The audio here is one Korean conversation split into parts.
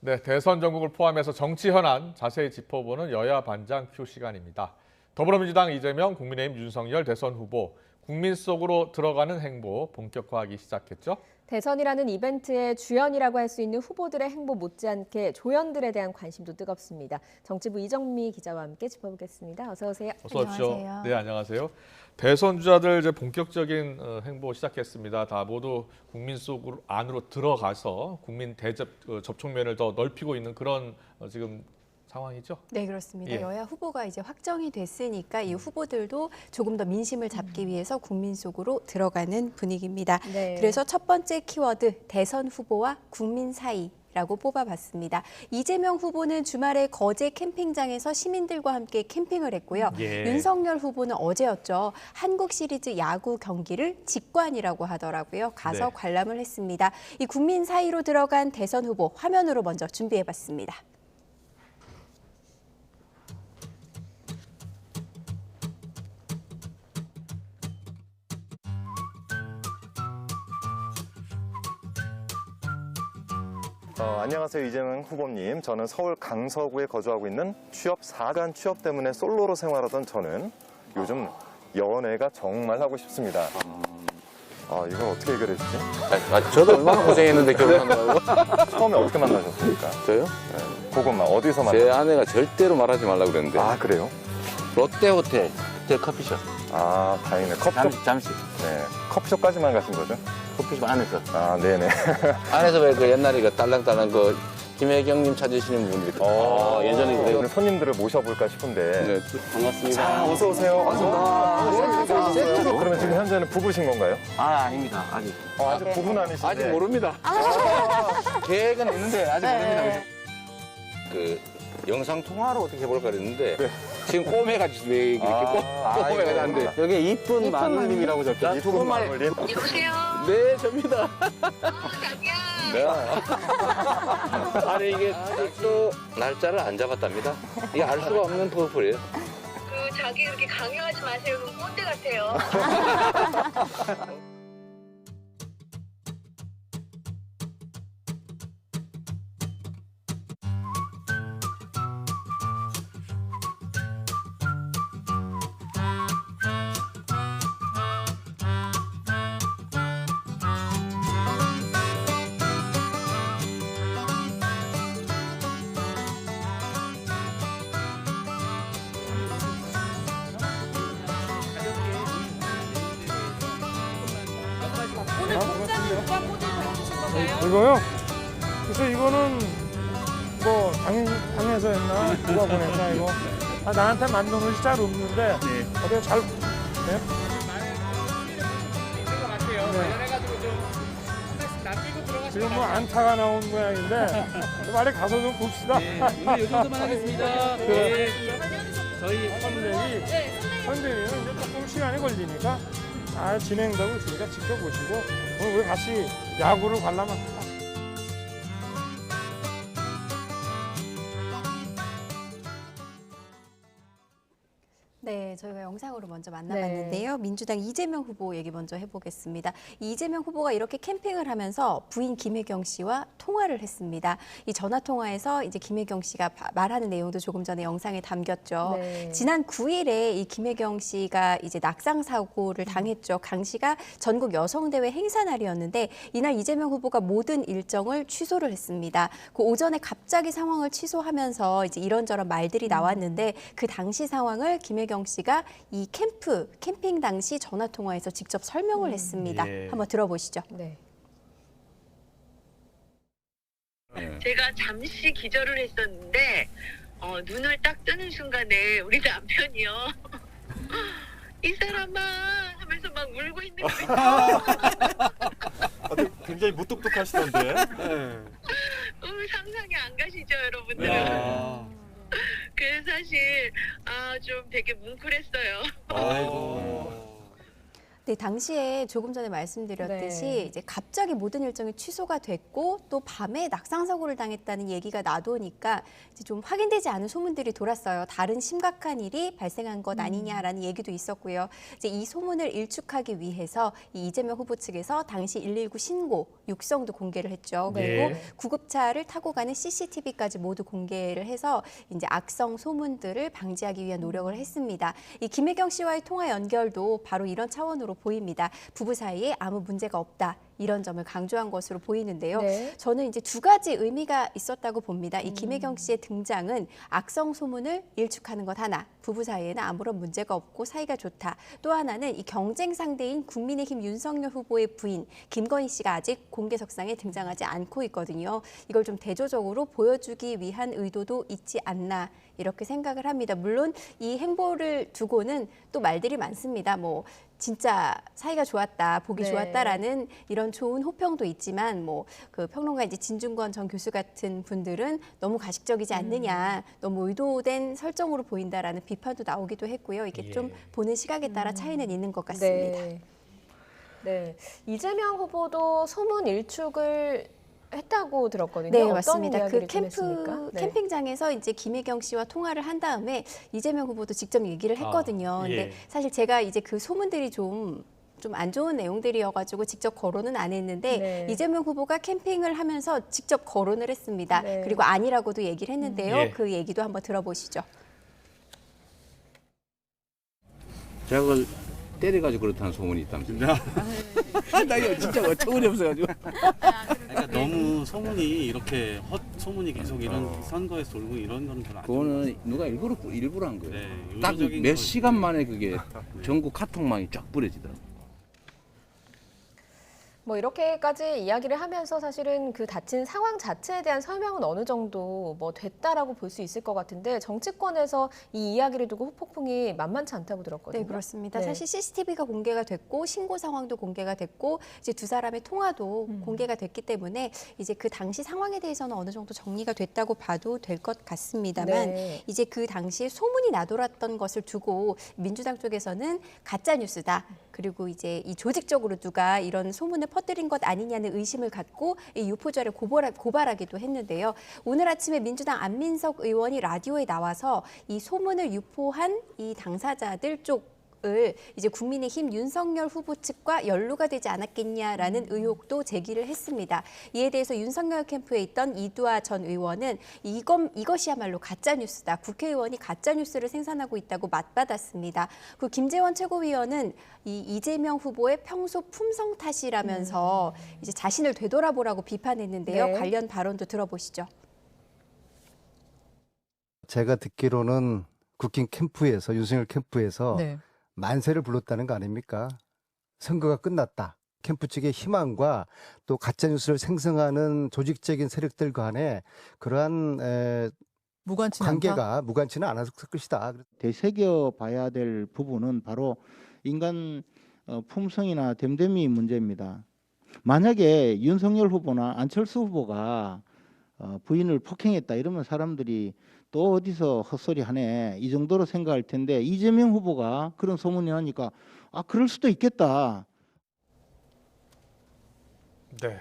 네, 대선 전국을 포함해서 정치 현안 자세히 짚어보는 여야 반장 큐 시간입니다. 더불어민주당 이재명, 국민의힘 윤석열 대선 후보, 국민 속으로 들어가는 행보 본격화하기 시작했죠. 대선이라는 이벤트의 주연이라고 할 수 있는 후보들의 행보 못지않게 조연들에 대한 관심도 뜨겁습니다. 정치부 이정미 기자와 함께 짚어보겠습니다. 어서 오세요. 어서 오십시오. 네, 안녕하세요. 대선 주자들 이제 본격적인 행보 시작했습니다. 다 모두 국민 속으로 안으로 들어가서 국민 대접 접촉면을 더 넓히고 있는 그런 지금 상황이죠? 네, 그렇습니다. 예. 여야 후보가 이제 확정이 됐으니까 이 후보들도 조금 더 민심을 잡기 위해서 국민 속으로 들어가는 분위기입니다. 네. 그래서 첫 번째 키워드 대선 후보와 국민 사이. 라고 뽑아봤습니다. 이재명 후보는 주말에 거제 캠핑장에서 시민들과 함께 캠핑을 했고요. 예. 윤석열 후보는 어제였죠. 한국 시리즈 야구 경기를 직관이라고 하더라고요. 가서 네. 관람을 했습니다. 이 국민 사이로 들어간 대선 후보 화면으로 먼저 준비해봤습니다. 안녕하세요. 이재명 후보님. 저는 서울 강서구에 거주하고 있는 취업 4간 취업 때문에 솔로로 생활하던 저는 요즘 연애가 정말 하고 싶습니다. 이걸 어떻게 해결해 주지? 저도 얼마나 고생했는데 결혼한다고. 처음에 어떻게 만나셨습니까? 저요? 그것만 어디서 제 만나셨어요? 아내가 절대로 말하지 말라고 그랬는데. 그래요? 롯데 호텔 커피숍. 다행이네. 커피숍? 잠시. 네. 커피숍까지만 가신 거죠? 커피숍 안에서. 네네. 안에서 왜 그 옛날에 그 딸랑딸랑 그 김혜경님 찾으시는 분들이. 예전에 오늘 그래. 손님들을 모셔볼까 싶은데. 네, 반갑습니다. 자, 어서 오세요. 세트로 그러면 지금 현재는 부부신 건가요? 아닙니다. 아직. 아직 부부는 아니신데. 아직 모릅니다. 계획은 있는데 아직 모릅니다. 그 영상 통화로 어떻게 해볼까 그랬는데 지금 꼬매가지고 이렇게 꼬매가지고 하는데 여기 이쁜 마누님이라고 적자. 두 분만. 여보세요? 네, 접니다. 자기야. 네. 아니 이게 아직도 날짜를 안 잡았답니다. 이게 알 수가 없는 퍼플이에요. 자기 이렇게 강요하지 마세요. 그럼 꼰대 같아요. 이거요? 그래서 이거는 뭐 당에서 했나 누가 보냈나 이거 나한테 만든 것이 잘 없는데 어떻게 잘 네? 지금 뭐 안타가 나온 모양인데 말에 가서 좀 봅시다. 우리 요 정도만 하겠습니다. 네. 저희 선배님은 이제 조금 시간이 걸리니까 잘 진행되고 있으니까 지켜보시고 오늘 우리 같이 야구를 관람합니다. 네, 저희가 영상으로 먼저 만나봤는데요. 민주당 이재명 후보 얘기 먼저 해보겠습니다. 이재명 후보가 이렇게 캠핑을 하면서 부인 김혜경 씨와 통화를 했습니다. 이 전화 통화에서 이제 김혜경 씨가 말하는 내용도 조금 전에 영상에 담겼죠. 네. 지난 9일에 이 김혜경 씨가 이제 낙상 사고를 당했죠. 강씨가 전국 여성대회 행사 날이었는데 이날 이재명 후보가 모든 일정을 취소를 했습니다. 그 오전에 갑자기 상황을 취소하면서 이제 이런저런 말들이 나왔는데 그 당시 상황을 김혜경 씨가 이 캠핑 당시 전화 통화에서 직접 설명을 했습니다. 예. 한번 들어보시죠. 네. 제가 잠시 기절을 했었는데 눈을 딱 뜨는 순간에 우리 남편이요. 이 사람아 하면서 막 울고 있는 거예요. 굉장히 무뚝뚝하시던데. 상상이 안 가시죠, 여러분들은? 그래서 사실 좀 되게 뭉클했어요. 네, 당시에 조금 전에 말씀드렸듯이 네. 이제 갑자기 모든 일정이 취소가 됐고 또 밤에 낙상 사고를 당했다는 얘기가 나도니까 이제 좀 확인되지 않은 소문들이 돌았어요. 다른 심각한 일이 발생한 것 아니냐라는 얘기도 있었고요. 이제 이 소문을 일축하기 위해서 이 이재명 후보 측에서 당시 119 신고 육성도 공개를 했죠. 그리고 네. 구급차를 타고 가는 CCTV까지 모두 공개를 해서 이제 악성 소문들을 방지하기 위한 노력을 했습니다. 이 김혜경 씨와의 통화 연결도 바로 이런 차원으로 보입니다. 부부 사이에 아무 문제가 없다. 이런 점을 강조한 것으로 보이는데요. 네. 저는 이제 두 가지 의미가 있었다고 봅니다. 이 김혜경 씨의 등장은 악성 소문을 일축하는 것 하나, 부부 사이에는 아무런 문제가 없고 사이가 좋다. 또 하나는 이 경쟁 상대인 국민의힘 윤석열 후보의 부인 김건희 씨가 아직 공개석상에 등장하지 않고 있거든요. 이걸 좀 대조적으로 보여주기 위한 의도도 있지 않나 이렇게 생각을 합니다. 물론 이 행보를 두고는 또 말들이 많습니다. 뭐 진짜 사이가 좋았다, 보기 네. 좋았다라는 이런 좋은 호평도 있지만 뭐 그 평론가 이제 진중권 전 교수 같은 분들은 너무 가식적이지 않느냐, 너무 의도된 설정으로 보인다라는 비판도 나오기도 했고요. 이게 좀 보는 시각에 따라 차이는 있는 것 같습니다. 네. 네. 이재명 후보도 소문 일축을 했다고 들었거든요. 네, 어떤 맞습니다. 그 이야기를 좀 했습니까? 네. 캠핑장에서 이제 김혜경 씨와 통화를 한 다음에 이재명 후보도 직접 얘기를 했거든요. 아, 예. 근데 사실 제가 이제 그 소문들이 좀 안 좋은 내용들이어가지고 직접 거론은 안 했는데 네. 이재명 후보가 캠핑을 하면서 직접 거론을 했습니다. 네. 그리고 아니라고도 얘기를 했는데요. 예. 그 얘기도 한번 들어보시죠. 제가 그걸 때려가지고 그렇다는 소문이 있다면서요. 나 이거 진짜 어처구니 없어가지고. 그러니까 너무 소문이 이렇게 헛 소문이 계속 이런 선거에서 돌고 이런 거는 별로 안 좋은 것 그거는 누가 일부러 한 거예요. 네, 딱 의도적인 몇 거 시간 만에 그게 전국 카톡망이 쫙 뿌려지더라고요. 뭐 이렇게까지 이야기를 하면서 사실은 그 다친 상황 자체에 대한 설명은 어느 정도 뭐 됐다라고 볼 수 있을 것 같은데 정치권에서 이 이야기를 두고 후폭풍이 만만치 않다고 들었거든요. 네, 그렇습니다. 네. 사실 CCTV가 공개가 됐고 신고 상황도 공개가 됐고 이제 두 사람의 통화도 공개가 됐기 때문에 이제 그 당시 상황에 대해서는 어느 정도 정리가 됐다고 봐도 될 것 같습니다만 네. 이제 그 당시에 소문이 나돌았던 것을 두고 민주당 쪽에서는 가짜 뉴스다. 그리고 이제 이 조직적으로 누가 이런 소문을 퍼뜨린 것 아니냐는 의심을 갖고 이 유포자를 고발하기도 했는데요. 오늘 아침에 민주당 안민석 의원이 라디오에 나와서 이 소문을 유포한 이 당사자들 쪽을 이제 국민의힘 윤석열 후보 측과 연루가 되지 않았겠냐라는 의혹도 제기를 했습니다. 이에 대해서 윤석열 캠프에 있던 이두아 전 의원은 이것이야말로 가짜 뉴스다. 국회의원이 가짜 뉴스를 생산하고 있다고 맞받았습니다. 그 김재원 최고위원은 이 이재명 후보의 평소 품성 탓이라면서 이제 자신을 되돌아보라고 비판했는데요. 네. 관련 발언도 들어보시죠. 제가 듣기로는 국힘 캠프에서 윤석열 캠프에서 네. 만세를 불렀다는 거 아닙니까? 선거가 끝났다. 캠프 측의 희망과 또 가짜뉴스를 생성하는 조직적인 세력들 간의 그러한 무관치 않다. 관계가 무관치는 않았을 것이다. 되새겨 봐야 될 부분은 바로 인간 품성이나 됨됨이 문제입니다. 만약에 윤석열 후보나 안철수 후보가 부인을 폭행했다 이러면 사람들이 또 어디서 헛소리 하네 이 정도로 생각할 텐데 이재명 후보가 그런 소문이 나니까 아 그럴 수도 있겠다. 네.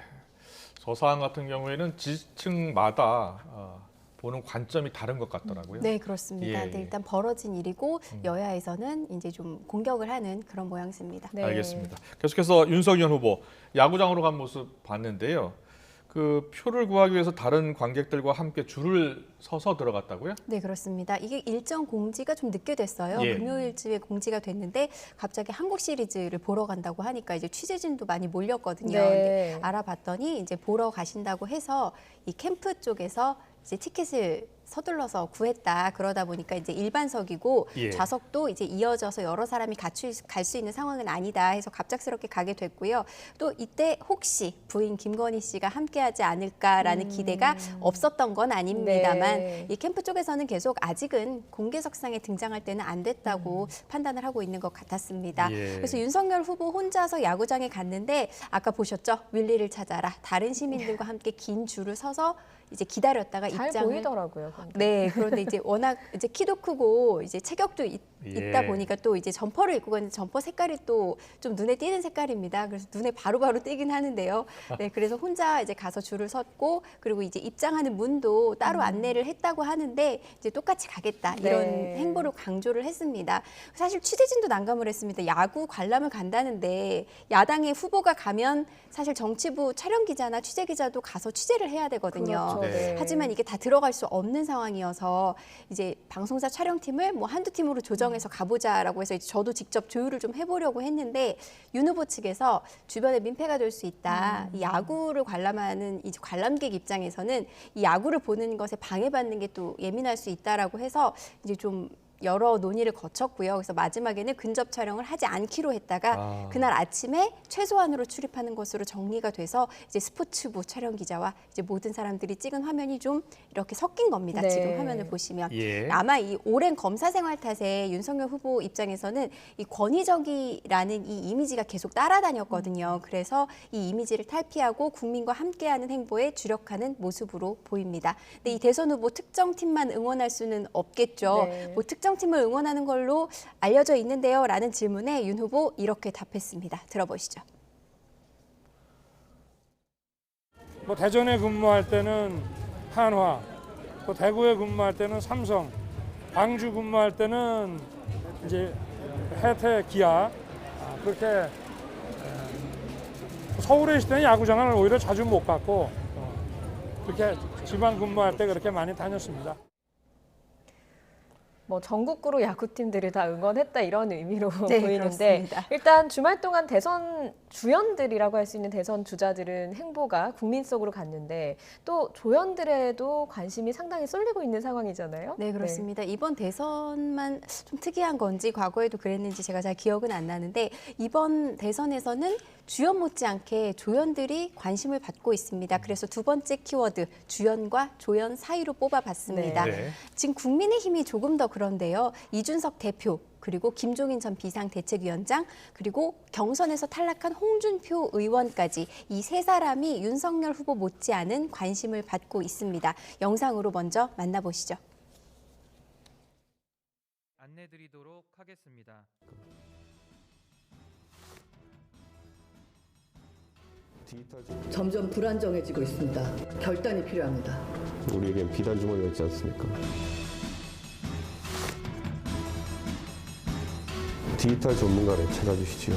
저 사안 같은 경우에는 지지층마다 보는 관점이 다른 것 같더라고요. 네, 그렇습니다. 예, 네, 예. 일단 벌어진 일이고 여야에서는 이제 좀 공격을 하는 그런 모양새입니다. 네. 알겠습니다. 계속해서 윤석열 후보 야구장으로 간 모습 봤는데요. 그 표를 구하기 위해서 다른 관객들과 함께 줄을 서서 들어갔다고요? 네, 그렇습니다. 이게 일정 공지가 좀 늦게 됐어요. 예. 금요일쯤에 공지가 됐는데 갑자기 한국 시리즈를 보러 간다고 하니까 이제 취재진도 많이 몰렸거든요. 네. 근데 알아봤더니 이제 보러 가신다고 해서 이 캠프 쪽에서 이제 티켓을 서둘러서 구했다. 그러다 보니까 이제 일반석이고 예. 좌석도 이제 이어져서 여러 사람이 같이 갈 수 있는 상황은 아니다 해서 갑작스럽게 가게 됐고요. 또 이때 혹시 부인 김건희 씨가 함께하지 않을까라는 기대가 없었던 건 아닙니다만 네. 이 캠프 쪽에서는 계속 아직은 공개석상에 등장할 때는 안 됐다고 판단을 하고 있는 것 같았습니다. 예. 그래서 윤석열 후보 혼자서 야구장에 갔는데 아까 보셨죠? 윌리를 찾아라. 다른 시민들과 함께 긴 줄을 서서 이제 기다렸다가 잘 입장을 보이더라고요. 근데. 네, 그런데 이제 워낙 이제 키도 크고 이제 체격도 있다 보니까 또 이제 점퍼를 입고 갔는데 점퍼 색깔이 또 좀 눈에 띄는 색깔입니다. 그래서 눈에 바로바로 띄긴 하는데요. 네, 그래서 혼자 이제 가서 줄을 섰고 그리고 이제 입장하는 문도 따로 안내를 했다고 하는데 이제 똑같이 가겠다 이런 네. 행보를 강조를 했습니다. 사실 취재진도 난감을 했습니다. 야구 관람을 간다는데 야당의 후보가 가면 사실 정치부 촬영 기자나 취재 기자도 가서 취재를 해야 되거든요. 그렇죠. 네. 하지만 이게 다 들어갈 수 없는 상황이어서 이제 방송사 촬영팀을 뭐 한두 팀으로 조정해서 가보자라고 해서 이제 저도 직접 조율을 좀 해보려고 했는데 윤 후보 측에서 주변에 민폐가 될 수 있다. 이 야구를 관람하는 이 관람객 입장에서는 이 야구를 보는 것에 방해받는 게 또 예민할 수 있다라고 해서 이제 좀 여러 논의를 거쳤고요. 그래서 마지막에는 근접 촬영을 하지 않기로 했다가 그날 아침에 최소한으로 출입하는 것으로 정리가 돼서 이제 스포츠부 촬영 기자와 이제 모든 사람들이 찍은 화면이 좀 이렇게 섞인 겁니다. 네. 지금 화면을 보시면 예. 아마 이 오랜 검사 생활 탓에 윤석열 후보 입장에서는 이 권위적이라는 이 이미지가 계속 따라다녔거든요. 그래서 이 이미지를 탈피하고 국민과 함께하는 행보에 주력하는 모습으로 보입니다. 근데 이 대선 후보 특정 팀만 응원할 수는 없겠죠. 네. 뭐 특정 팀을 응원하는 걸로 알려져 있는데요. 라는 질문에 윤 후보 이렇게 답했습니다. 들어보시죠. 뭐 대전에 근무할 때는 한화, 또 대구에 근무할 때는 삼성, 광주 근무할 때는 이제 해태, 기아 그렇게 서울에 있을 때는 야구장을 오히려 자주 못 갔고 그렇게 지방 근무할 때 그렇게 많이 다녔습니다. 뭐 전국구로 야구팀들이 다 응원했다 이런 의미로 네, 보이는데 그렇습니다. 일단 주말 동안 대선 주연들이라고 할 수 있는 대선 주자들은 행보가 국민 속으로 갔는데 또 조연들에도 관심이 상당히 쏠리고 있는 상황이잖아요. 네, 그렇습니다. 이번 대선만 좀 특이한 건지 과거에도 그랬는지 제가 잘 기억은 안 나는데 이번 대선에서는 주연 못지않게 조연들이 관심을 받고 있습니다. 그래서 두 번째 키워드 주연과 조연 사이로 뽑아봤습니다. 네. 지금 국민의힘이 조금 더 그런데요. 이준석 대표 그리고 김종인 전 비상대책위원장 그리고 경선에서 탈락한 홍준표 의원까지 이 세 사람이 윤석열 후보 못지않은 관심을 받고 있습니다. 영상으로 먼저 만나보시죠. 안내드리도록 하겠습니다. 점점 불안정해지고 있습니다. 결단이 필요합니다. 우리에겐 비단 주머니가 있지 않습니까? 디지털 전문가를 찾아주시지요.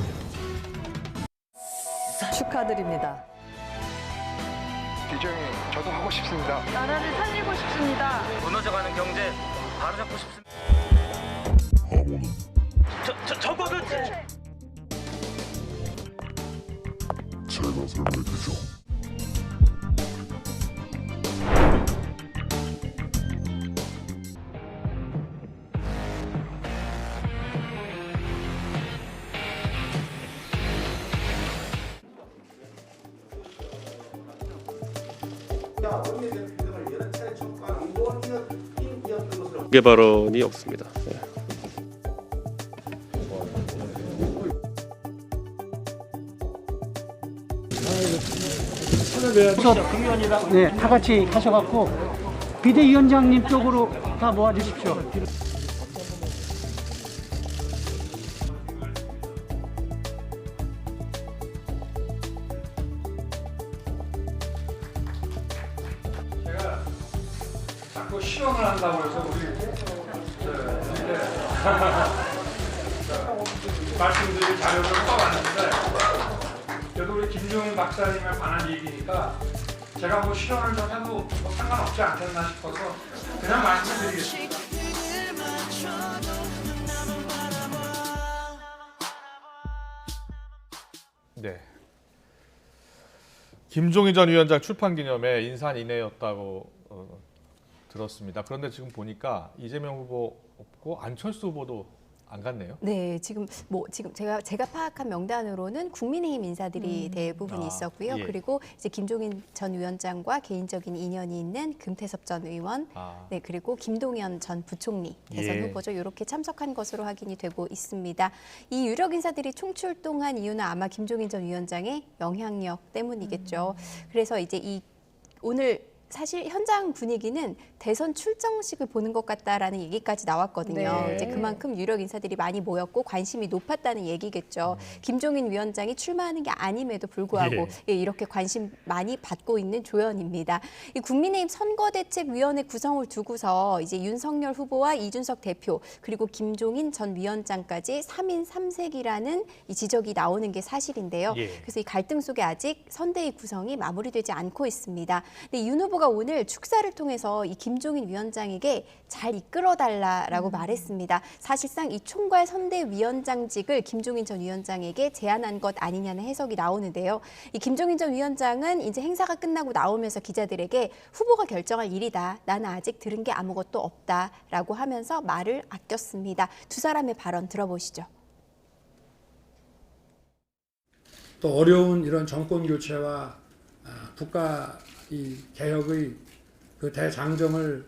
축하드립니다. 기정이 저도 하고 싶습니다. 나라를 살리고 싶습니다. 무너져가는 경제 바로잡고 싶습니다. 저거는 제가 설명해드리죠. 공개 발언이 없습니다. 네, 다 같이 가셔갖고 비대위원장님 쪽으로 다 모아주십시오. 제가 자꾸 시험을 한다고 해서 우리 말씀드릴 자료를 써봤는데 그래도 우리 김종인 박사님에 관한 얘기니까 제가 뭐 실험을 좀 해도 뭐 상관없지 않겠나 싶어서 그냥 말씀드리겠습니다. 네. 김종인 전 위원장 출판 기념회 인산인해였다고 들었습니다. 그런데 지금 보니까 이재명 후보 없고 안철수 후보도 안 갔네요. 네, 지금 제가 파악한 명단으로는 국민의힘 인사들이 대부분 있었고요. 예. 그리고 이제 김종인 전 위원장과 개인적인 인연이 있는 금태섭 전 의원, 네, 그리고 김동연 전 부총리 대선 예. 후보죠. 이렇게 참석한 것으로 확인이 되고 있습니다. 이 유력 인사들이 총출동한 이유는 아마 김종인 전 위원장의 영향력 때문이겠죠. 그래서 이제 오늘 사실 현장 분위기는 대선 출정식을 보는 것 같다라는 얘기까지 나왔거든요. 네. 이제 그만큼 유력 인사들이 많이 모였고 관심이 높았다는 얘기겠죠. 김종인 위원장이 출마하는 게 아님에도 불구하고 이렇게 관심 많이 받고 있는 조연입니다. 이 국민의힘 선거대책위원회 구성을 두고서 이제 윤석열 후보와 이준석 대표 그리고 김종인 전 위원장까지 3인 3색이라는 이 지적이 나오는 게 사실인데요. 그래서 이 갈등 속에 아직 선대위 구성이 마무리되지 않고 있습니다. 근데 윤 후보가 오늘 축사를 통해서 이 김종인 위원장에게 잘 이끌어달라라고 말했습니다. 사실상 이 총괄 선대위원장직을 김종인 전 위원장에게 제안한 것 아니냐는 해석이 나오는데요. 이 김종인 전 위원장은 이제 행사가 끝나고 나오면서 기자들에게 후보가 결정할 일이다. 나는 아직 들은 게 아무것도 없다라고 하면서 말을 아꼈습니다. 두 사람의 발언 들어보시죠. 또 어려운 이런 정권 교체와 국가 이 개혁의 그 대장정을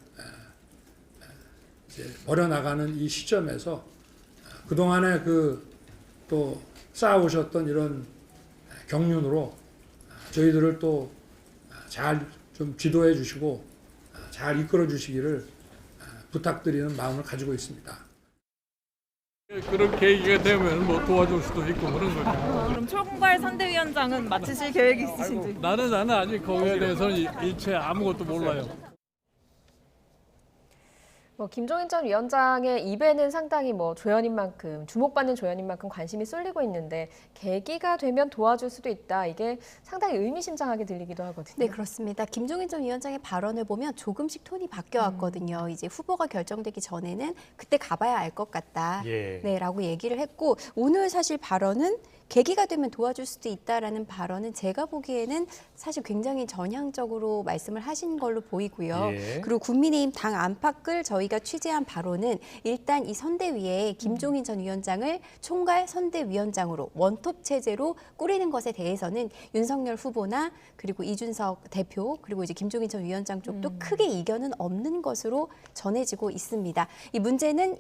이제 벌여나가는 이 시점에서 그동안에 또 쌓아오셨던 이런 경륜으로 저희들을 또 잘 좀 지도해 주시고 잘 이끌어 주시기를 부탁드리는 마음을 가지고 있습니다. 그런 계기가 되면 뭐 도와줄 수도 있고 그런 거죠. 그럼 총괄 선대위원장은 맡으실 계획이 있으신지? 나는 아직 거기에 대해서는 일체 아무것도 몰라요. 김종인 전 위원장의 입에는 상당히 조연인 만큼 주목받는 조연인 만큼 관심이 쏠리고 있는데 계기가 되면 도와줄 수도 있다. 이게 상당히 의미심장하게 들리기도 하거든요. 네, 그렇습니다. 김종인 전 위원장의 발언을 보면 조금씩 톤이 바뀌어왔거든요. 이제 후보가 결정되기 전에는 그때 가봐야 알 것 같다. 네, 라고 얘기를 했고 오늘 사실 발언은 계기가 되면 도와줄 수도 있다라는 발언은 제가 보기에는 사실 굉장히 전향적으로 말씀을 하신 걸로 보이고요. 그리고 국민의힘 당 안팎을 저희가 취재한 바로는 일단 이 선대위에 김종인 전 위원장을 총괄 선대위원장으로 원톱 체제로 꾸리는 것에 대해서는 윤석열 후보나 그리고 이준석 대표 그리고 이제 김종인 전 위원장 쪽도 크게 이견은 없는 것으로 전해지고 있습니다. 이 문제는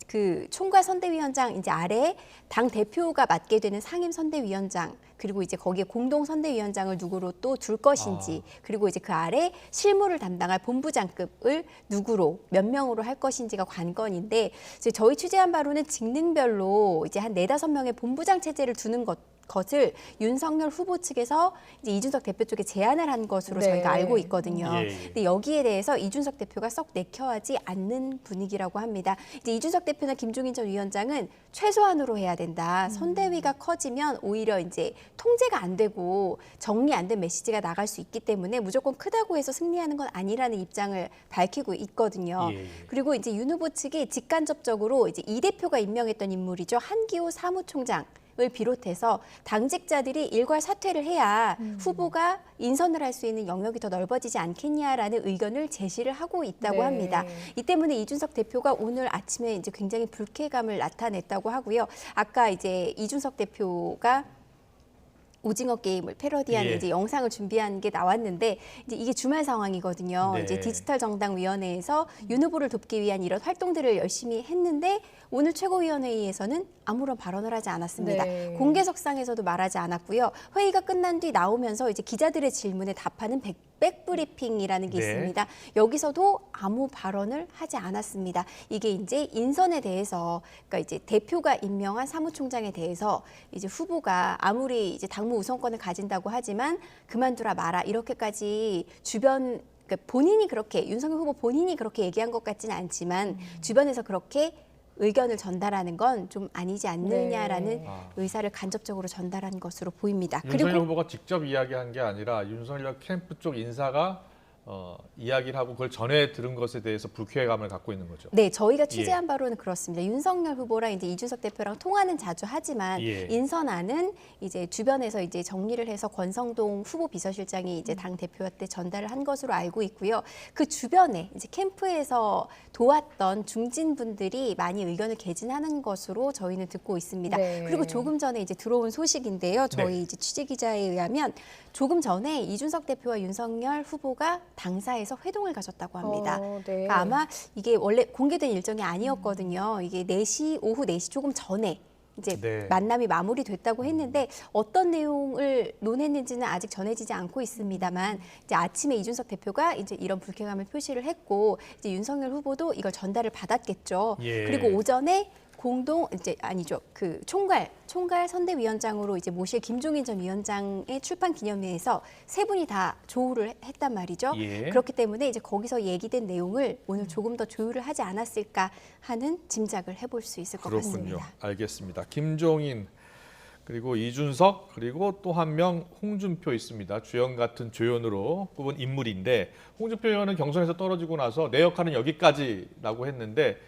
그 총괄 선대위원장 이제 아래에 당 대표가 맡게 되는 상임 선대위원장 그리고 이제 거기에 공동 선대위원장을 누구로 또 둘 것인지 그리고 이제 그 아래 실무를 담당할 본부장급을 누구로 몇 명으로 할 것인지가 관건인데 이제 저희 취재한 바로는 직능별로 이제 한 4-5명의 본부장 체제를 두는 것을 윤석열 후보 측에서 이제 이준석 대표 쪽에 제안을 한 것으로 저희가 알고 있거든요. 근데 여기에 대해서 이준석 대표가 썩 내켜하지 않는 분위기라고 합니다. 이제 이준석 대표나 김종인 전 위원장은 최소한으로 해야 된다. 선대위가 커지면 오히려 이제 통제가 안 되고 정리 안 된 메시지가 나갈 수 있기 때문에 무조건 크다고 해서 승리하는 건 아니라는 입장을 밝히고 있거든요. 그리고 이제 윤 후보 측이 직간접적으로 이제 이 대표가 임명했던 인물이죠. 한기호 사무총장. 을 비롯해서 당직자들이 일괄 사퇴를 해야 후보가 인선을 할 수 있는 영역이 더 넓어지지 않겠냐라는 의견을 제시를 하고 있다고 합니다. 이 때문에 이준석 대표가 오늘 아침에 이제 굉장히 불쾌감을 나타냈다고 하고요. 아까 이제 이준석 대표가 오징어 게임을 패러디한 이제 영상을 준비한 게 나왔는데 이제 이게 주말 상황이거든요. 이제 디지털 정당 위원회에서 윤 후보를 돕기 위한 이런 활동들을 열심히 했는데 오늘 최고위원회의에서는 아무런 발언을 하지 않았습니다. 공개석상에서도 말하지 않았고요. 회의가 끝난 뒤 나오면서 이제 기자들의 질문에 답하는 백브리핑이라는 게 있습니다. 여기서도 아무 발언을 하지 않았습니다. 이게 이제 인선에 대해서, 그러니까 이제 대표가 임명한 사무총장에 대해서 이제 후보가 아무리 이제 당무 우선권을 가진다고 하지만 그만두라 마라 이렇게까지 주변 그러니까 본인이 그렇게 윤석열 후보 본인이 그렇게 얘기한 것 같지는 않지만 주변에서 그렇게 의견을 전달하는 건 좀 아니지 않느냐라는 의사를 간접적으로 전달한 것으로 보입니다. 윤석열 후보가 직접 이야기한 게 아니라 윤석열 캠프 쪽 인사가 이야기를 하고 그걸 전해 들은 것에 대해서 불쾌감을 갖고 있는 거죠. 네, 저희가 취재한 바로는 그렇습니다. 윤석열 후보랑 이제 이준석 대표랑 통화는 자주 하지만 인선안은 이제 주변에서 이제 정리를 해서 권성동 후보 비서실장이 이제 당 대표한테 전달을 한 것으로 알고 있고요. 그 주변에 이제 캠프에서 도왔던 중진분들이 많이 의견을 개진하는 것으로 저희는 듣고 있습니다. 그리고 조금 전에 이제 들어온 소식인데요. 저희 이제 취재 기자에 의하면 조금 전에 이준석 대표와 윤석열 후보가 당사에서 회동을 가졌다고 합니다. 그러니까 아마 이게 원래 공개된 일정이 아니었거든요. 이게 오후 4시 조금 전에 이제 네. 만남이 마무리됐다고 했는데 어떤 내용을 논했는지는 아직 전해지지 않고 있습니다만 이제 아침에 이준석 대표가 이제 이런 불쾌감을 표시를 했고 이제 윤석열 후보도 이걸 전달을 받았겠죠. 예. 그리고 오전에 공동 이제 아니죠 그 총괄 선대위원장으로 이제 모실 김종인 전 위원장의 출판 기념회에서 세 분이 다 조우를 했단 말이죠. 예. 그렇기 때문에 이제 거기서 얘기된 내용을 오늘 조금 더 조율을 하지 않았을까 하는 짐작을 해볼 수 있을 것 그렇군요. 같습니다. 알겠습니다. 김종인 그리고 이준석 그리고 또 한 명 홍준표 있습니다. 주연 같은 조연으로 꼽은 인물인데 홍준표 의원은 경선에서 떨어지고 나서 내 역할은 여기까지라고 했는데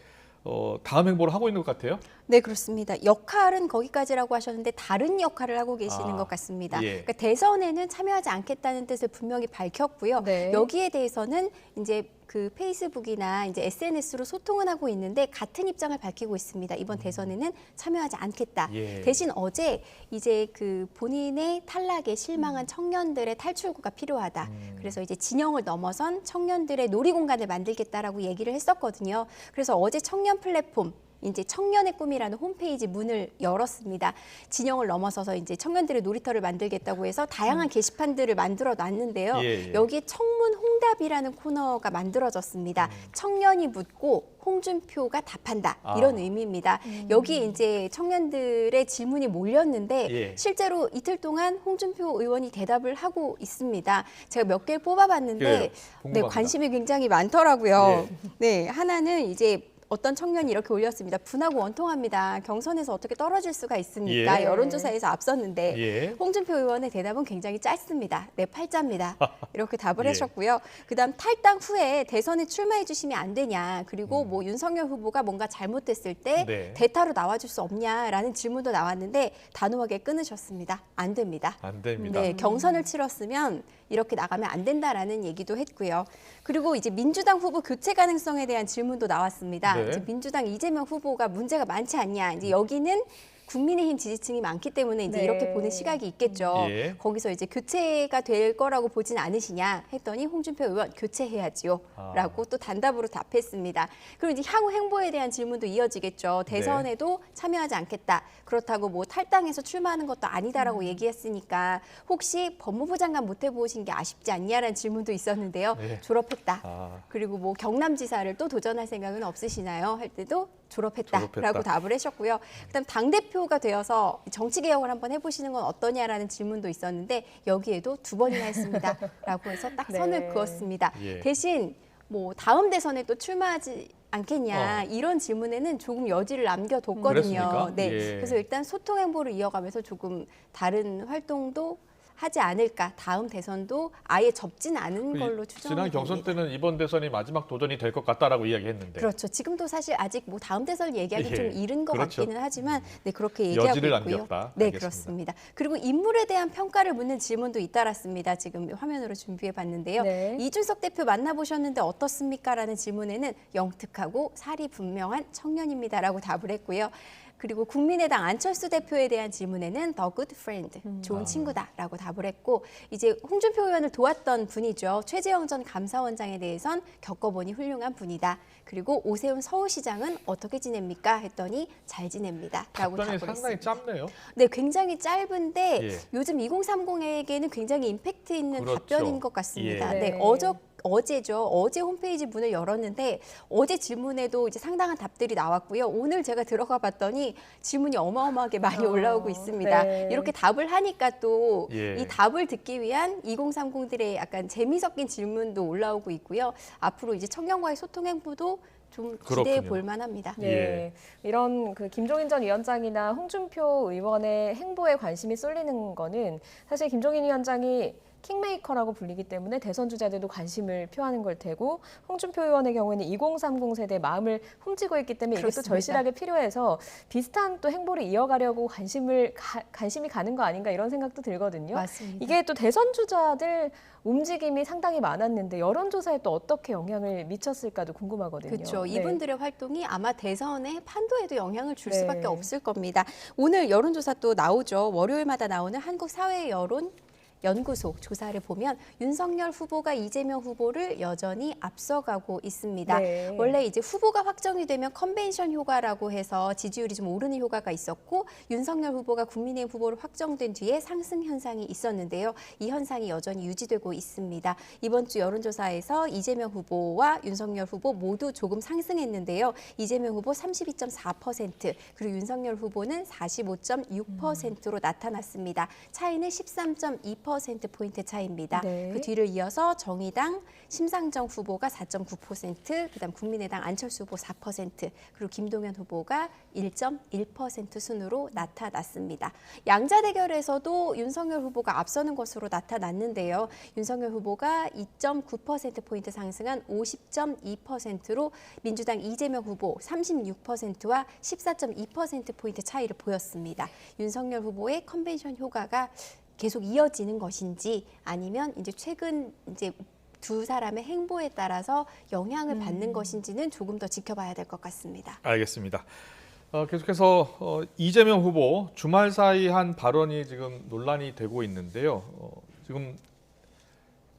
다음 행보를 하고 있는 것 같아요. 네, 그렇습니다. 역할은 거기까지라고 하셨는데 다른 역할을 하고 계시는 것 같습니다. 예. 그러니까 대선에는 참여하지 않겠다는 뜻을 분명히 밝혔고요. 네. 여기에 대해서는 이제 그 페이스북이나 이제 SNS로 소통은 하고 있는데 같은 입장을 밝히고 있습니다. 이번 대선에는 참여하지 않겠다. 예. 대신 어제 이제 그 본인의 탈락에 실망한 청년들의 탈출구가 필요하다. 그래서 이제 진영을 넘어선 청년들의 놀이 공간을 만들겠다라고 얘기를 했었거든요. 그래서 어제 청년 플랫폼 이제 청년의 꿈이라는 홈페이지 문을 열었습니다. 진영을 넘어서서 이제 청년들의 놀이터를 만들겠다고 해서 다양한 게시판들을 만들어 놨는데요. 예, 예. 여기에 청문 홍답이라는 코너가 만들어졌습니다. 청년이 묻고 홍준표가 답한다. 이런 의미입니다. 여기에 이제 청년들의 질문이 몰렸는데 예. 실제로 이틀 동안 홍준표 의원이 대답을 하고 있습니다. 제가 몇 개를 뽑아봤는데 그래요. 네, 궁금합니다. 관심이 굉장히 많더라고요. 예. 네, 하나는 이제 어떤 청년이 이렇게 올렸습니다. 분하고 원통합니다. 경선에서 어떻게 떨어질 수가 있습니까? 예. 여론조사에서 앞섰는데 예. 홍준표 의원의 대답은 굉장히 짧습니다. 네, 팔자입니다. 이렇게 답을 예. 하셨고요. 그다음 탈당 후에 대선에 출마해 주시면 안 되냐. 그리고 뭐 윤석열 후보가 뭔가 잘못됐을 때 네. 대타로 나와줄 수 없냐라는 질문도 나왔는데 단호하게 끊으셨습니다. 안 됩니다. 안 됩니다. 네, 경선을 치렀으면 이렇게 나가면 안 된다라는 얘기도 했고요. 그리고 이제 민주당 후보 교체 가능성에 대한 질문도 나왔습니다. 네. 이제 민주당 이재명 후보가 문제가 많지 않냐. 이제 여기는 국민의힘 지지층이 많기 때문에 이제 네. 이렇게 보는 시각이 있겠죠. 예. 거기서 이제 교체가 될 거라고 보진 않으시냐 했더니 홍준표 의원 교체해야지요. 라고 또 단답으로 답했습니다. 그리고 이제 향후 행보에 대한 질문도 이어지겠죠. 대선에도 참여하지 않겠다. 그렇다고 뭐 탈당해서 출마하는 것도 아니다라고 얘기했으니까 혹시 법무부 장관 못 해보신 게 아쉽지 않냐라는 질문도 있었는데요. 네. 졸업했다. 그리고 뭐 경남지사를 또 도전할 생각은 없으시나요? 할 때도 졸업했다라고 졸업했다. 답을 하셨고요. 그다음 당대표가 되어서 정치개혁을 한번 해보시는 건 어떠냐라는 질문도 있었는데 여기에도 2번이나 했습니다라고 해서 딱 선을 네. 그었습니다. 예. 대신 뭐 다음 대선에 또 출마하지 않겠냐 이런 질문에는 조금 여지를 남겨뒀거든요. 그랬습니까? 네, 예. 그래서 일단 소통 행보를 이어가면서 조금 다른 활동도 하지 않을까. 다음 대선도 아예 접진 않은 걸로 추정합니다. 지난 경선 때는 이번 대선이 마지막 도전이 될 것 같다라고 이야기했는데 그렇죠. 지금도 사실 아직 뭐 다음 대선 얘기하기 예. 좀 이른 것 그렇죠. 같기는 하지만 네 그렇게 얘기하고 여지를 있고요. 남겼다. 네 알겠습니다. 그렇습니다. 그리고 인물에 대한 평가를 묻는 질문도 잇따랐습니다. 지금 화면으로 준비해 봤는데요. 네. 이준석 대표 만나보셨는데 어떻습니까?라는 질문에는 영특하고 살이 분명한 청년입니다라고 답을 했고요. 그리고 국민의당 안철수 대표에 대한 질문에는 the good friend, 좋은 친구다라고 답을 했고 이제 홍준표 의원을 도왔던 분이죠. 최재형 전 감사원장에 대해선 겪어보니 훌륭한 분이다. 그리고 오세훈 서울시장은 어떻게 지냅니까? 했더니 잘 지냅니다라고 답변이 답을 상당히 했습니다. 짧네요. 네, 굉장히 짧은데 예. 요즘 2030에게는 굉장히 임팩트 있는 그렇죠. 답변인 것 같습니다. 예. 네, 네. 어제죠. 어제 홈페이지 문을 열었는데 어제 질문에도 이제 상당한 답들이 나왔고요. 오늘 제가 들어가 봤더니 질문이 어마어마하게 많이 올라오고 있습니다. 네. 이렇게 답을 하니까 또 이 예. 답을 듣기 위한 2030들의 약간 재미 섞인 질문도 올라오고 있고요. 앞으로 이제 청년과의 소통 행보도 좀 기대해 그렇군요. 볼 만합니다. 네, 예. 이런 그 김종인 전 위원장이나 홍준표 의원의 행보에 관심이 쏠리는 거는 사실 김종인 위원장이 킹메이커라고 불리기 때문에 대선 주자들도 관심을 표하는 걸 테고 홍준표 의원의 경우에는 2030 세대의 마음을 훔치고 있기 때문에 이게 또 그렇습니다. 절실하게 필요해서 비슷한 또 행보를 이어가려고 관심이 가는 거 아닌가 이런 생각도 들거든요. 맞습니다. 이게 또 대선 주자들 움직임이 상당히 많았는데 여론조사에 또 어떻게 영향을 미쳤을까도 궁금하거든요. 그렇죠. 네. 이분들의 활동이 아마 대선의 판도에도 영향을 줄 네. 수밖에 없을 겁니다. 오늘 여론조사 또 나오죠. 월요일마다 나오는 한국 사회 여론 연구소 조사를 보면 윤석열 후보가 이재명 후보를 여전히 앞서가고 있습니다. 네. 원래 이제 후보가 확정이 되면 컨벤션 효과라고 해서 지지율이 좀 오르는 효과가 있었고 윤석열 후보가 국민의힘 후보로 확정된 뒤에 상승 현상이 있었는데요. 이 현상이 여전히 유지되고 있습니다. 이번 주 여론조사에서 이재명 후보와 윤석열 후보 모두 조금 상승했는데요. 이재명 후보 32.4% 그리고 윤석열 후보는 45.6%로 나타났습니다. 차이는 13.2%포인트 차이입니다. 네. 그 뒤를 이어서 정의당 심상정 후보가 4.9%, 그다음 국민의당 안철수 후보 4%, 그리고 김동연 후보가 1.1% 순으로 나타났습니다. 양자 대결에서도 윤석열 후보가 앞서는 것으로 나타났는데요. 윤석열 후보가 2.9%포인트 상승한 50.2%로 민주당 이재명 후보 36%와 14.2%포인트 차이를 보였습니다. 윤석열 후보의 컨벤션 효과가 계속 이어지는 것인지 아니면 이제 최근 이제 두 사람의 행보에 따라서 영향을 받는 것인지는 조금 더 지켜봐야 될 것 같습니다. 알겠습니다. 계속해서 이재명 후보 주말 사이 한 발언이 지금 논란이 되고 있는데요. 지금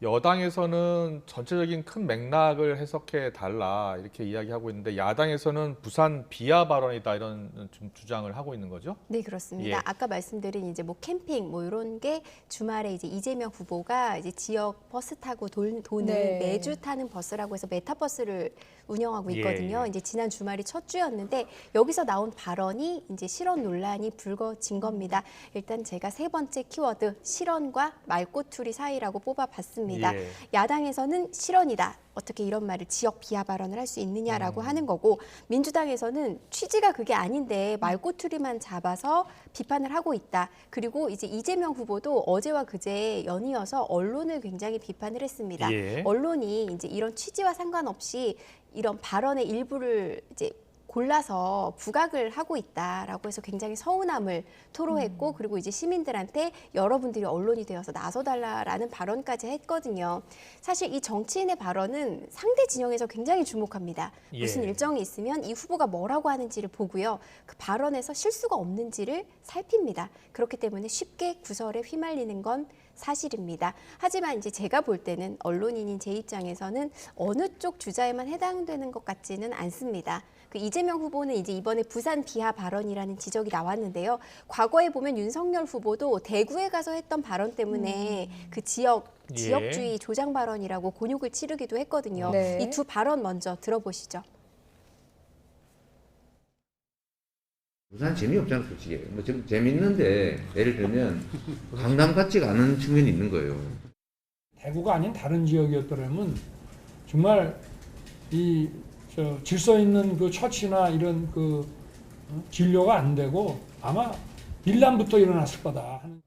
여당에서는 전체적인 큰 맥락을 해석해 달라 이렇게 이야기하고 있는데 야당에서는 부산 비하 발언이다 이런 좀 주장을 하고 있는 거죠? 네, 그렇습니다. 예. 아까 말씀드린 이제 뭐 캠핑 뭐 이런 게 주말에 이제 이재명 후보가 이제 지역 버스 타고 도는 네. 매주 타는 버스라고 해서 메타버스를 운영하고 있거든요. 예. 이제 지난 주말이 첫 주였는데 여기서 나온 발언이 이제 실언 논란이 불거진 겁니다. 일단 제가 세 번째 키워드 실언과 말꼬투리 사이라고 뽑아봤습니다. 예. 야당에서는 실언이다. 어떻게 이런 말을 지역 비하 발언을 할 수 있느냐라고 하는 거고 민주당에서는 취지가 그게 아닌데 말꼬투리만 잡아서 비판을 하고 있다. 그리고 이제 이재명 후보도 어제와 그제 연이어서 언론을 굉장히 비판을 했습니다. 예. 언론이 이제 이런 취지와 상관없이 이런 발언의 일부를 이제 골라서 부각을 하고 있다라고 해서 굉장히 서운함을 토로했고 그리고 이제 시민들한테 여러분들이 언론이 되어서 나서달라라는 발언까지 했거든요. 사실 이 정치인의 발언은 상대 진영에서 굉장히 주목합니다. 예. 무슨 일정이 있으면 이 후보가 뭐라고 하는지를 보고요. 그 발언에서 실수가 없는지를 살핍니다. 그렇기 때문에 쉽게 구설에 휘말리는 건 사실입니다. 하지만 이제 제가 볼 때는 언론인인 제 입장에서는 어느 쪽 주자에만 해당되는 것 같지는 않습니다. 그 이재명 후보는 이제 이번에 부산 비하 발언이라는 지적이 나왔는데요. 과거에 보면 윤석열 후보도 대구에 가서 했던 발언 때문에 그 지역주의 조장 발언이라고 곤욕을 치르기도 했거든요. 네. 이 두 발언 먼저 들어보시죠. 부산 재미없잖아 솔직히. 뭐 좀 재밌는데 예를 들면 강남 같지가 않은 측면이 있는 거예요. 대구가 아닌 다른 지역이었더라면 정말 이 질서 있는 그 처치나 이런 그 진료가 안 되고 아마 밀란부터 일어났을 거다 하는.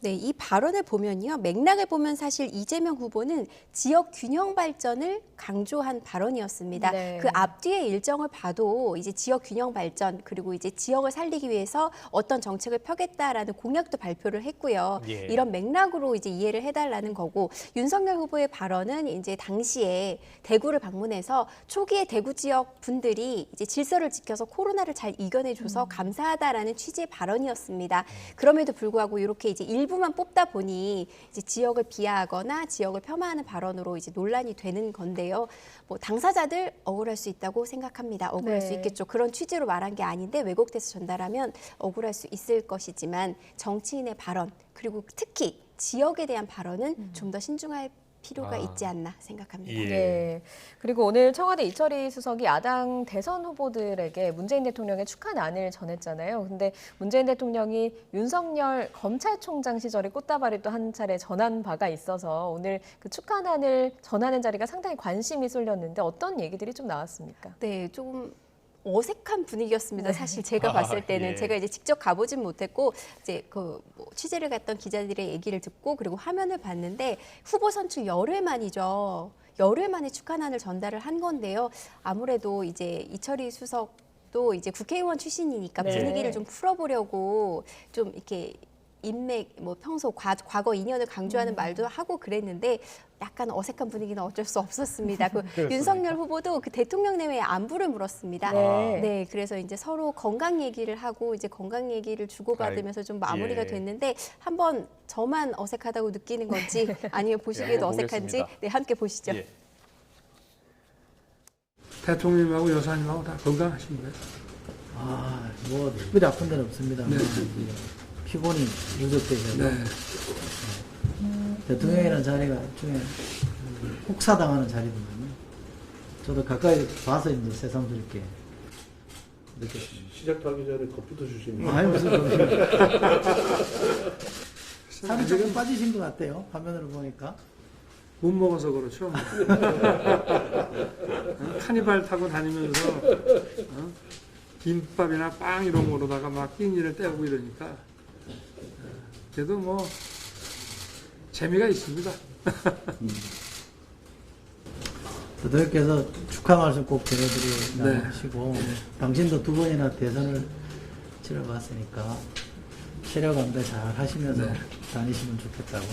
네, 이 발언을 보면요. 맥락을 보면 사실 이재명 후보는 지역 균형 발전을 강조한 발언이었습니다. 네. 그 앞뒤의 일정을 봐도 이제 지역 균형 발전 그리고 이제 지역을 살리기 위해서 어떤 정책을 펴겠다라는 공약도 발표를 했고요. 예. 이런 맥락으로 이제 이해를 해달라는 거고 윤석열 후보의 발언은 이제 당시에 대구를 방문해서 초기에 대구 지역 분들이 이제 질서를 지켜서 코로나를 잘 이겨내줘서 감사하다라는 취지의 발언이었습니다. 그럼에도 불구하고 이렇게 이제 일부만 뽑다 보니 이제 지역을 비하하거나 지역을 폄하하는 발언으로 이제 논란이 되는 건데요. 뭐 당사자들 억울할 수 있다고 생각합니다. 억울할 네. 수 있겠죠. 그런 취지로 말한 게 아닌데 왜곡돼서 전달하면 억울할 수 있을 것이지만 정치인의 발언 그리고 특히 지역에 대한 발언은 좀 더 신중할 필요가 있지 않나 생각합니다. 예. 네. 그리고 오늘 청와대 이철희 수석이 야당 대선 후보들에게 문재인 대통령의 축하난을 전했잖아요. 근데 문재인 대통령이 윤석열 검찰총장 시절에 꽃다발을 또 한 차례 전한 바가 있어서 오늘 그 축하난을 전하는 자리가 상당히 관심이 쏠렸는데 어떤 얘기들이 좀 나왔습니까? 네, 조금 어색한 분위기였습니다. 사실 제가 봤을 때는 예. 제가 이제 직접 가보진 못했고 이제 그 뭐 취재를 갔던 기자들의 얘기를 듣고 그리고 화면을 봤는데 후보 선출 열흘 만이죠. 열흘 만에 축하난을 전달을 한 건데요. 아무래도 이제 이철희 수석도 이제 국회의원 출신이니까 네. 분위기를 좀 풀어보려고 좀 이렇게 인맥, 뭐 평소 과거 인연을 강조하는 말도 하고 그랬는데 약간 어색한 분위기는 어쩔 수 없었습니다. 그 윤석열 후보도 그 대통령 내외의 안부를 물었습니다. 네, 그래서 이제 서로 건강 얘기를 하고 이제 건강 얘기를 주고받으면서 좀 마무리가 됐는데 한번 저만 어색하다고 느끼는 건지 아니면 보시기에도 어색한지 네, 함께 보시죠. 대통령님하고 여사님하고 다 건강하십니까? 뭐 특별히 아픈 데는 없습니다. 피곤이 누적되셔서 대통령이라는 자리가 중에 혹사당하는 자리거든요. 저도 가까이 봐서 이제 새삼스럽게 느꼈습니다. 시작하기 전에 커피도 주십니다. 아니 무슨 커피. 살이 조금 빠지신 것 같아요. 화면으로 보니까. 못 먹어서 그렇죠. 카니발 타고 다니면서 김밥이나 빵 이런 거로다가 막 끼니를 떼고 이러니까 그래도 뭐 재미가 있습니다. 대통령께서 축하 말씀 꼭 전해드리시고 당신도 2번이나 대선을 치러봤으니까 체력 안배 잘 하시면서 다니시면 좋겠다고.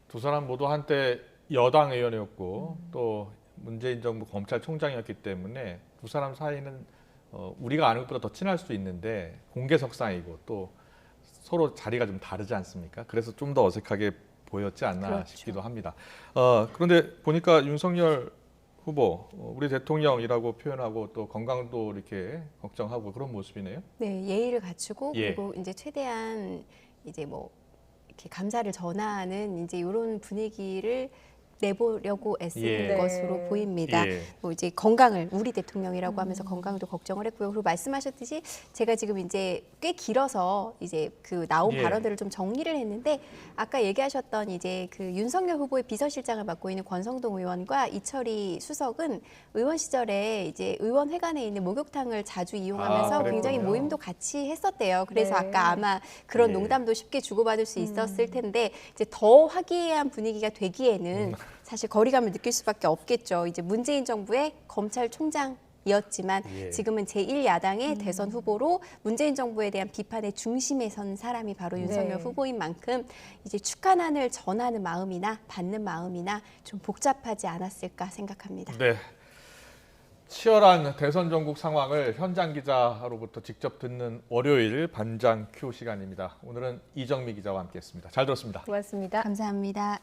두 사람 모두 한때 여당 의원이었고 또 문재인 정부 검찰총장이었기 때문에 두 사람 사이는 우리가 아는 것보다 더 친할 수 있는데 공개석상이고 또 서로 자리가 좀 다르지 않습니까? 그래서 좀 더 어색하게 보였지 않나 싶기도 합니다. 그런데 보니까 윤석열 후보 우리 대통령이라고 표현하고 또 건강도 이렇게 걱정하고 그런 모습이네요. 네, 예의를 갖추고 그리고 이제 최대한 이제 뭐 이렇게 감사를 전하는 이제 이런 분위기를 내보려고 애쓰는 것으로 보입니다. 뭐 이제 건강을 우리 대통령이라고 하면서 건강도 걱정을 했고요. 그리고 말씀하셨듯이 제가 지금 이제 꽤 길어서 이제 그 나온 발언들을 좀 정리를 했는데 아까 얘기하셨던 이제 그 윤석열 후보의 비서실장을 맡고 있는 권성동 의원과 이철희 수석은 의원 시절에 이제 의원회관에 있는 목욕탕을 자주 이용하면서 굉장히 모임도 같이 했었대요. 그래서 아까 아마 그런 농담도 쉽게 주고받을 수 있었을 텐데 이제 더 화기애애한 분위기가 되기에는 사실 거리감을 느낄 수밖에 없겠죠. 이제 문재인 정부의 검찰총장이었지만 지금은 제1야당의 대선 후보로 문재인 정부에 대한 비판의 중심에 선 사람이 바로 윤석열 후보인 만큼 이제 축하난을 전하는 마음이나 받는 마음이나 좀 복잡하지 않았을까 생각합니다. 네. 치열한 대선 전국 상황을 현장 기자로부터 직접 듣는 월요일 반장 큐 시간입니다. 오늘은 이정미 기자와 함께했습니다. 잘 들었습니다. 고맙습니다. 감사합니다.